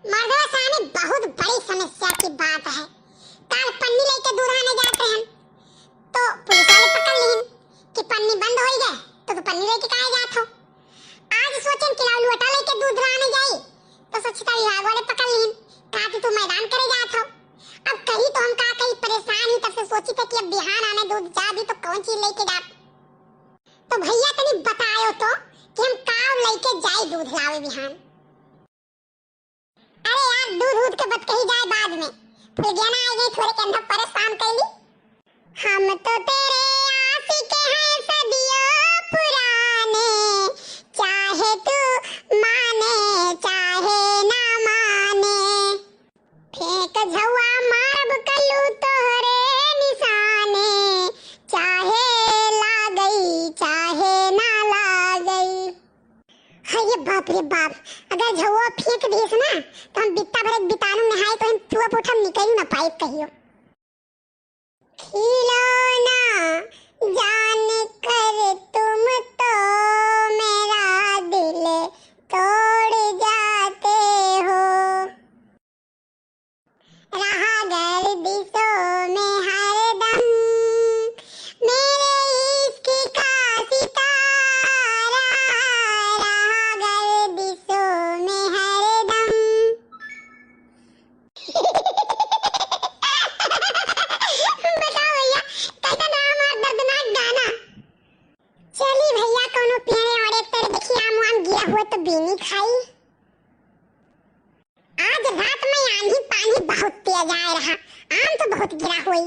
मर्दवा साहनी बहुत बड़ी समस्या की बात है। काल पन्नी लेके दूध आने जाते हैं तो पुलिस वाले पकड़ लीन कि पन्नी बंद हो गए तो पन्नी लेके काहे जात हो। आज सोचन कि लालू अटा लेके दूध आने जाई तो स्वच्छता विभाग वाले पकड़ लीन कहा कि तू मैदान करे जात हो। अब कहीं तो हम का कहीं परेशान ही तब से सोची थे कि अब बिहान आने दूध जा दी तो कौन चीज लेके जात। तो भैया तनी बतायो तो कि हम का लेके जाए दूध लावे बिहान। अरे यार दूध के बात कही जाए बाद में। फुलगियाना आ गई थोड़े के अंदर परेशान कैली। हम तो तेरे आशिक हैं सदियों पुराने, चाहे तू माने चाहे ना माने, फेंक झुआ मारब कल्लू तोहरे निशाने, चाहे ला गई चाहे ना ला गई। ये बाप रे बाप, अगर झुआ फेंक दीस ना तो हम बित्ता भर बितानु नहाए तो हम चुआ पोठा निकल ना पाए कहियो। खिलौना जान कर तुम तो मेरा दिल तोड़ जाते हो, रहा गर्दिशों में हरदम मेरे इश्क का सितारा, रहा गर्दिशों में हरदम। बताओ भैया कैसा नाम और दर्दनाक गाना। चली भैया कोनो पेड़ और एक तरह देखी आम वाम गिरा हुआ तो बीनी खाई। आज रात में आंधी पानी बहुत तेज आ रहा, आम तो बहुत गिरा हुई।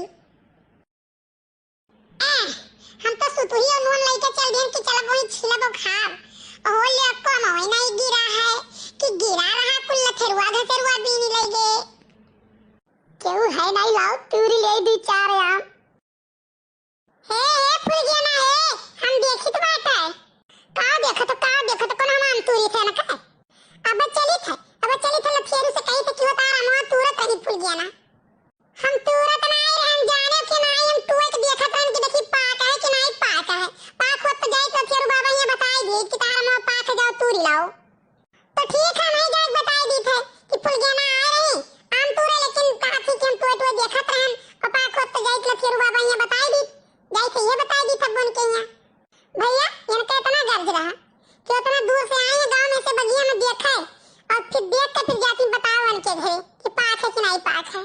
हम तो सुतुही और नून लेके चल दिए कि चल वही छिलब खाब और ले को मोई नहीं गिरा है कि गिरा रहा कुल लथरुआ घसरुआ बीनी लगे क्यों है नहीं लाओ तूरी ले दी चार आम। हे फुलगियाना है हम देखी तो बात है का देखो तो कौन हम आम तूरी थे ना का अब चली थे लफेरू से कही थे कि होता रामवा तुरंत रही फुलगियाना। हम तुरंत नहीं हम जाने कि नहीं हम टूए के देखत रहन कि देखी पाक है कि नहीं पाक है। पाक होत तो जाई तो फिर बाबा ये बताई दी कि तारा मोह पाक जाओ तूरी लाओ तो ठीक है नहीं जाई बताई दी थे कि फुलगियाना आ रही आम तूरे लेकिन कहा थी कि हम टूए देखत रहन और पाक होत तो जाई तो फिर बाबा ये बताई दी जाई से ये बताई दी तब बन के यहाँ भैया इनका इतना गर्ज रहा कि उतना दूर से आए गांव में से बगिया में देखा है और फिर देख के फिर जाती बताओ उनके घरे कि पाक है कि नहीं पाक है।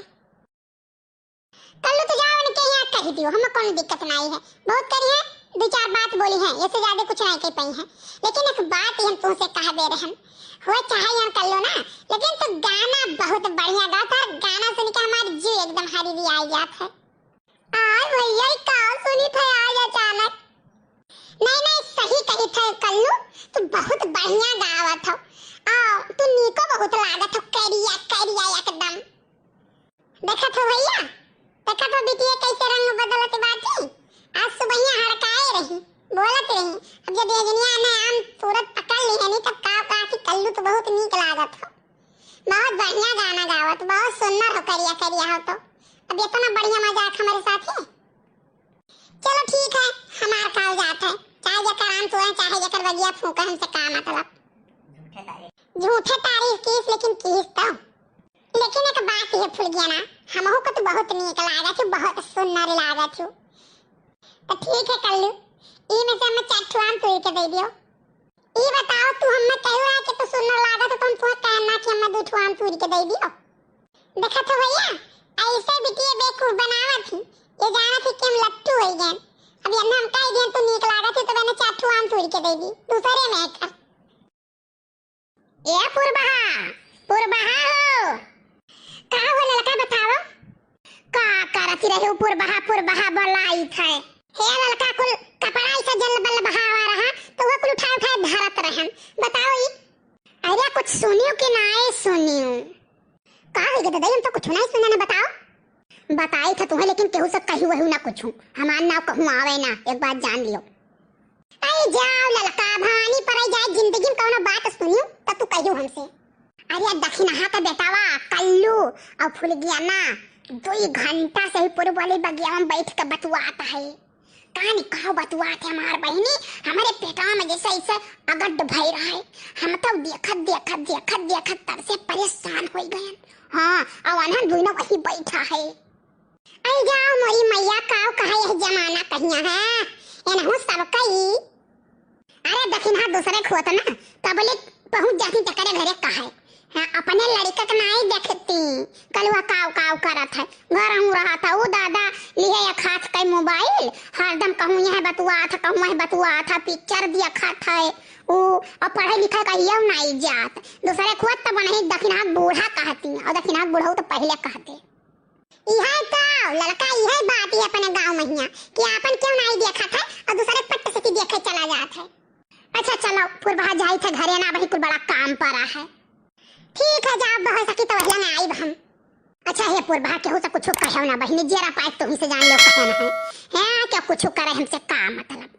कल्लू तो जाओ उनके यहाँ कह दियो हमें कोई दिक्कत नहीं है बहुत करी है दो चार बात बोली है इससे ज्यादा कुछ नहीं कह पाई है लेकिन एक बात हम तुमसे कह दे रहे हैं हो चाहे हम कर लो ना लेकिन तो गाना बहुत बढ़िया गाता है। गाना सुन के हमारी जीव एकदम हरी आ जात है। आज भैया का सुनी थे आज अचानक नहीं सही कही थे कल्लू तू बहुत बढ़िया गावत हो तू नीको बहुत लागत हो करिया एकदम। देखा तो भैया देखा तो बिटिया कैसे रंग बदलत बाटी आज सुबह हड़काए रही बोलत रही अब जब बेगनिया ने आम तुरंत पकड़ ली है नहीं तब का कि कल्लू तो बहुत नीक लागत हो बहुत बढ़िया गाना गावत बहुत सुंदर हो करिया हो तो अब इतना बढ़िया मजाक हमारे साथ है। चलो ठीक है हमार काल जात है चाहे जकर आम तो चाहे जकर बगिया फूका हमसे का मतलब झूठे तारीफ कीस लेकिन कीस तो लेकिन एक बात है फुलगियाना हमहु को तो बहुत नीक लागत है बहुत सुंदर लागत है तो ठीक है कल्लू ई में से हमें चार आम तोड़ के दे दियो। ई बताओ तू हमें कहो रहा कि तू सुंदर लागत है तो हम तुम्हें कहना कि हमें दो आम तोड़ के दे दियो। देखा तो भैया ऐसे बिटिया बेवकूफ बनावत थी ये जाना थी कि हम लट्टू हो गए अब ये हम कह दिए तो नीक लागत है तो मैंने चार आम तोड़ के दे दी दूसरे में एक ए पुरबहा हो का हो लड़का बताओ का करत रहे पुरबहा बोलाई थे हे लड़का कुल कपड़ा से जल बल बहावा रहा तो वो कुल उठा धरत रहन बताओ ई अरे कुछ सुनियो कि नहीं सुनियो का हो गया हम तो कुछ नहीं सुने ना बताओ बताई था तुम्हें लेकिन केहू से कही वही ना कुछ हमार नाव कहूं आवे ना एक बात जान लियो। आई जाओ लड़का भानी पर जाए जिंदगी में कौनो बात सुनियो तो तू कहियो हमसे अरे दखिनहा का बेटावा कल्लू और फुलगियाना 2 घंटा से ही पूरे वाले बगिया में बैठ के बतवाता है कहानी कहो बतुआ थे हमार बहनी हमारे पेटा में जैसे ऐसे अगड भई रहा है। हम तो देखत तब से परेशान हो गए। हाँ अब अनहन दुइनो वही बैठा है। आई जाओ मोरी मैया काव कहा यह जमाना कहिया है एनहु सब कई। अरे दखिन हाथ दूसरे खोत ना तबले पहुंच जाती तकरे घरे कहा हाँ, अपने लड़का का नहीं देखती कलवा काव काव करत है। घर हूँ रहा था वो दादा लिए एक हाथ का मोबाइल हरदम कहूँ यह बतुआ था कहूँ यह बतुआ था पिक्चर दिया खात है वो और पढ़े लिखे का ये नहीं जात दूसरे खोत तब नहीं दखिनाथ बूढ़ा कहती और दखिनाथ बूढ़ा तो पहले कहते यह तो लड़का यह बात है अपने गाँव में हिया कि आपन क्यों नहीं देखा था और दूसरे पट्ट से देखे चला जाता है। अच्छा चलो पुरबा जाई थे घरे ना वही कुछ बड़ा काम पड़ा है। ठीक है जब बह सकी तो वहला में आई हम। अच्छा हे पुरबा के हो सब कुछ कहो ना बहनी जरा पाइप तो ही से जान लो कहना है क्या कुछ करे हमसे काम मतलब